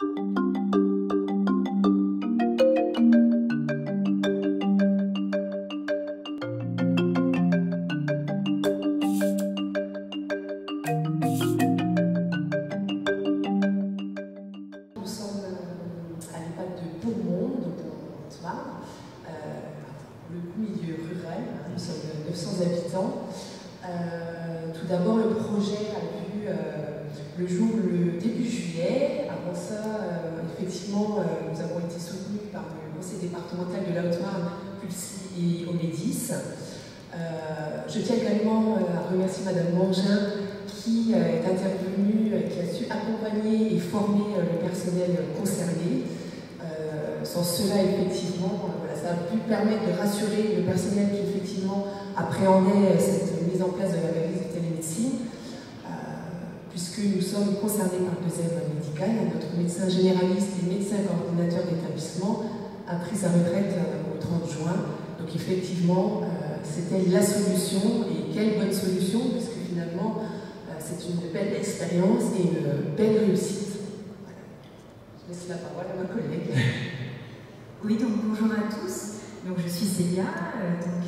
Nous sommes à l'EHPAD de Beaumont, donc dans Haute-Marne, le milieu rural. Nous sommes 900 habitants. Tout d'abord, le projet a vu le jour le début juillet. Avant ça, effectivement, nous avons été soutenus par le conseil départemental de la Haute-Marne, Pulsi et Omedis. Je tiens également à remercier Madame Mangin qui est intervenue, qui a su accompagner et former le personnel concerné. Sans cela, effectivement, voilà, ça a pu permettre de rassurer le personnel qui, effectivement, appréhendait cette mise en place de la valise de télémédecine, puisque nous sommes concernés par le deuxième médical. Notre médecin généraliste et médecin coordinateur d'établissement a pris sa retraite au 30 juin. Donc, effectivement, c'était la solution, et quelle bonne solution, puisque finalement, c'est une belle expérience et une belle réussite. Voilà. Je laisse la parole à ma collègue. Oui, donc bonjour à tous. Donc, je suis Célia,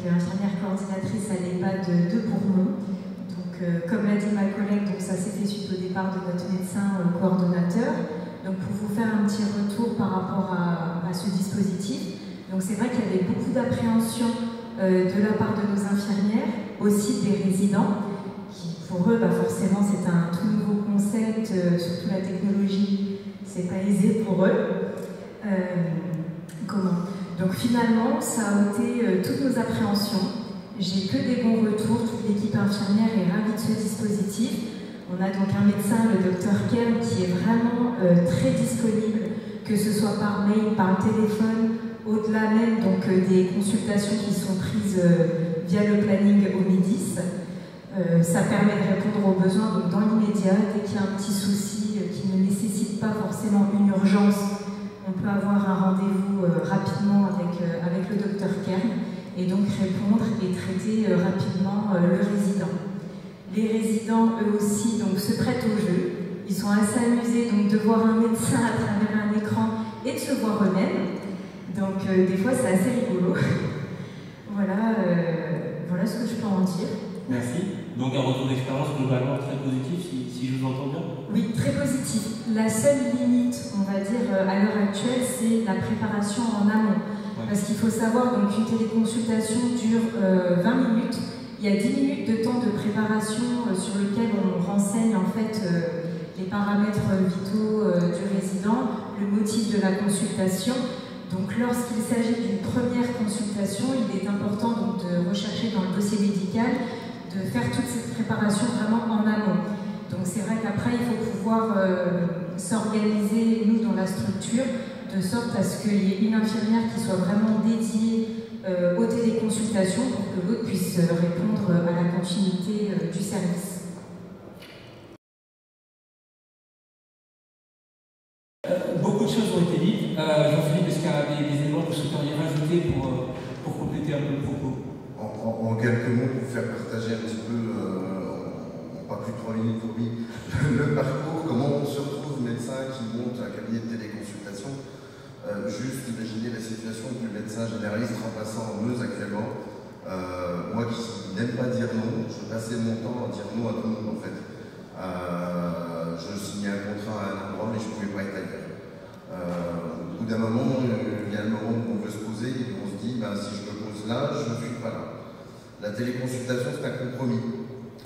infirmière coordinatrice à l'EHPAD de Beaumont. Donc, comme l'a dit ma collègue, donc ça s'est fait suite au départ de notre médecin coordonnateur. Donc, pour vous faire un petit retour par rapport à ce dispositif, donc c'est vrai qu'il y avait beaucoup d'appréhension de la part de nos infirmières, aussi des résidents, qui pour eux, forcément, c'est un tout nouveau concept, surtout la technologie, c'est pas aisé pour eux. Donc finalement, ça a ôté toutes nos appréhensions. J'ai que des bons retours, toute l'équipe infirmière est ravie de ce dispositif. On a donc un médecin, le docteur Kem, qui est vraiment très disponible, que ce soit par mail, par téléphone, au-delà même donc, des consultations qui sont prises via le planning Omedis. Ça permet de répondre aux besoins donc, dans l'immédiat, dès qu'il y a un petit souci qui ne nécessite pas forcément une urgence. On peut avoir un rendez-vous rapidement avec le docteur Kern et donc répondre et traiter rapidement le résident. Les résidents, eux aussi, donc, se prêtent au jeu. Ils sont assez amusés donc, de voir un médecin à travers un écran et de se voir eux-mêmes. Donc, des fois, c'est assez rigolo. Voilà ce que je peux en dire. Merci. Donc, un retour d'expérience globalement très positif, si je vous entends bien? Oui, très positif. La seule limite, on va dire, à l'heure actuelle, c'est la préparation en amont. Ouais. Parce qu'il faut savoir qu'une téléconsultation dure 20 minutes. Il y a 10 minutes de temps de préparation sur lequel on renseigne en fait les paramètres vitaux du résident, le motif de la consultation. Donc lorsqu'il s'agit d'une première consultation, il est important donc, de rechercher dans le dossier médical de faire toute cette préparation vraiment en amont. Donc c'est vrai qu'après, il faut pouvoir s'organiser, nous, dans la structure, de sorte à ce qu'il y ait une infirmière qui soit vraiment dédiée aux téléconsultations pour que l'autre puisse répondre à la continuité du service. Beaucoup de choses ont été dites. Jean-Philippe, est-ce qu'il y a des éléments que vous souhaiteriez rajouter pour compléter un peu le propos? En quelques mots, pour faire partager un petit peu, pas plus de 3 minutes pour lui, le parcours, comment on se retrouve médecin qui monte un cabinet de téléconsultation. Juste imaginez la situation du médecin généraliste remplaçant en Meuse actuellement. Moi qui n'aime pas dire non, je passais mon temps à dire non à tout le monde en fait. Je signais un contrat à un endroit mais je ne pouvais pas être ailleurs. Au bout d'un moment, il y a le moment où on veut se poser et on se dit si je me pose là, je ne suis pas là. La téléconsultation, c'est un compromis.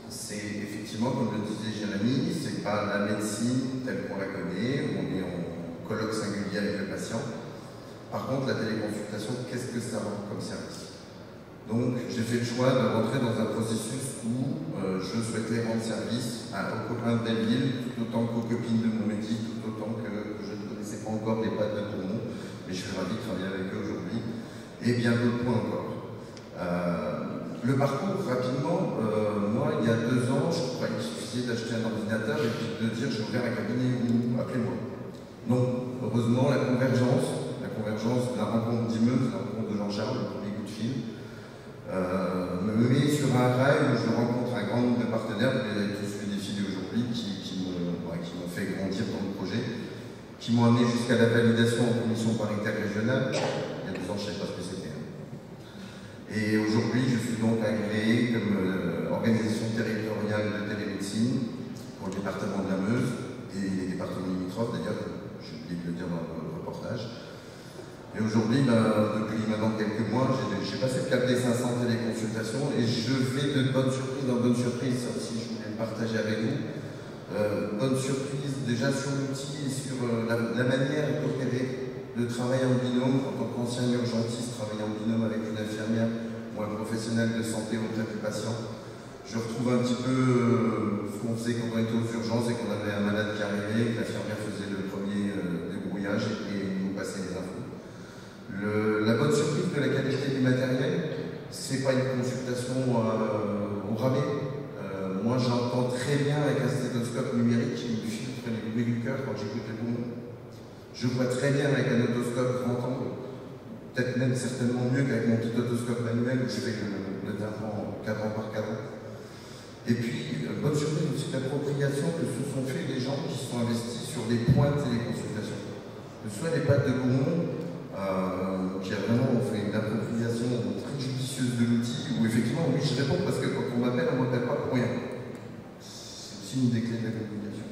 C'est effectivement, comme le disait Jérémy, c'est pas la médecine telle qu'on la connaît, où on est en colloque singulier avec le patient. Par contre, la téléconsultation, qu'est-ce que ça rend comme service? Donc, j'ai fait le choix de rentrer dans un processus où je souhaitais rendre service aux copains de Belleville, tout autant qu'aux copines de mon métier, tout autant que je ne connaissais pas encore les pattes de Beaumont, mais je suis ravi de travailler avec eux aujourd'hui, et bien d'autres points encore. Le parcours, rapidement, moi, il y a 2 ans, je croyais qu'il suffisait d'acheter un ordinateur et puis de dire j'ai ouvert un cabinet où appelez-moi. Non, heureusement, la convergence de la rencontre d'Imeuse, la rencontre de Jean-Charles, le premier coup de fil, me met sur un rail où je rencontre un grand nombre de partenaires, vous les avez tous vu défiler aujourd'hui, qui m'ont fait grandir dans le projet. qui m'ont amené jusqu'à la validation en commission paritaire régionale. Il y a 2 ans, je ne savais pas ce que c'était. Et aujourd'hui, je suis donc agréé comme organisation territoriale de télémédecine pour le département de la Meuse et les départements limitrophes, d'ailleurs, j'ai oublié de le dire dans le reportage. Et aujourd'hui, depuis maintenant quelques mois, j'ai passé le cap des 500 téléconsultations et je vais de bonne surprise en bonne surprise, ça aussi je voulais le partager avec vous. Bonne surprise déjà sur l'outil et sur la manière d'opérer, de travailler en binôme. En tant qu'ancien urgentiste, travailler en binôme avec une infirmière ou un professionnel de santé auprès du patient. Je retrouve un petit peu ce qu'on faisait quand on était aux urgences et qu'on avait un malade qui arrivait, que l'infirmière faisait le premier débrouillage et nous passait les infos. La bonne surprise de la qualité du matériel, c'est pas une consultation au rabais. Moi, j'entends très bien avec un stéthoscope numérique qui me filtre les bruits du cœur quand j'écoute les poumons. Je vois très bien avec un otoscope grand angle, peut-être même certainement mieux qu'avec mon petit otoscope manuel où je fais le tympan cadran par cadran. Et puis, bonne surprise aussi l'appropriation que se sont fait les gens qui se sont investis sur des points de téléconsultation. Que ce soit les pattes de Beaumont, qui a vraiment fait une appropriation très judicieuse de l'outil, où effectivement, oui, je réponds parce que quand on m'appelle, on ne m'appelle pas pour rien. C'est aussi une des clés de la communication.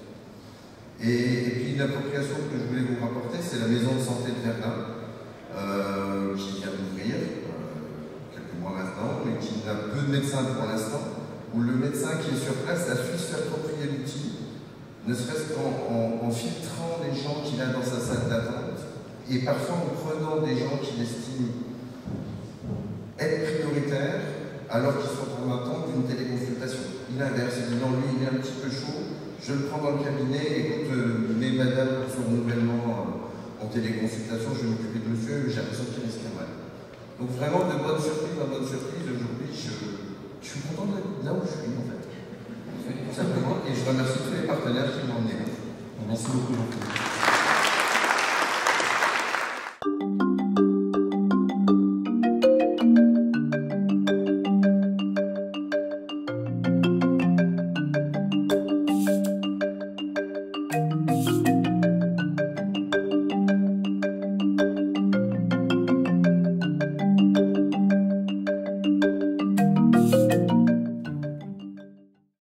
Et puis une appropriation que je voulais vous rapporter, c'est la maison de santé de Verdun, qui vient d'ouvrir quelques mois maintenant, mais qui n'a peu de médecins pour l'instant, où le médecin qui est sur place a su s'approprier l'outil, ne serait-ce qu'en filtrant les gens qu'il a dans sa salle d'attente, et parfois en prenant des gens qu'il estime être prioritaires alors qu'ils sont en attente d'une téléconsultation. Il inverse, il dit non, lui il est un petit peu chaud, je le prends dans le cabinet, écoute, mais madame, pour son renouvellement en téléconsultation, je vais m'occuper de monsieur, j'ai l'impression qu'il respire mal. Donc vraiment de bonnes surprises en bonne surprise, aujourd'hui je suis content de là où je suis en fait. Tout simplement, et je remercie tous les partenaires qui m'ont emmené là. Merci beaucoup.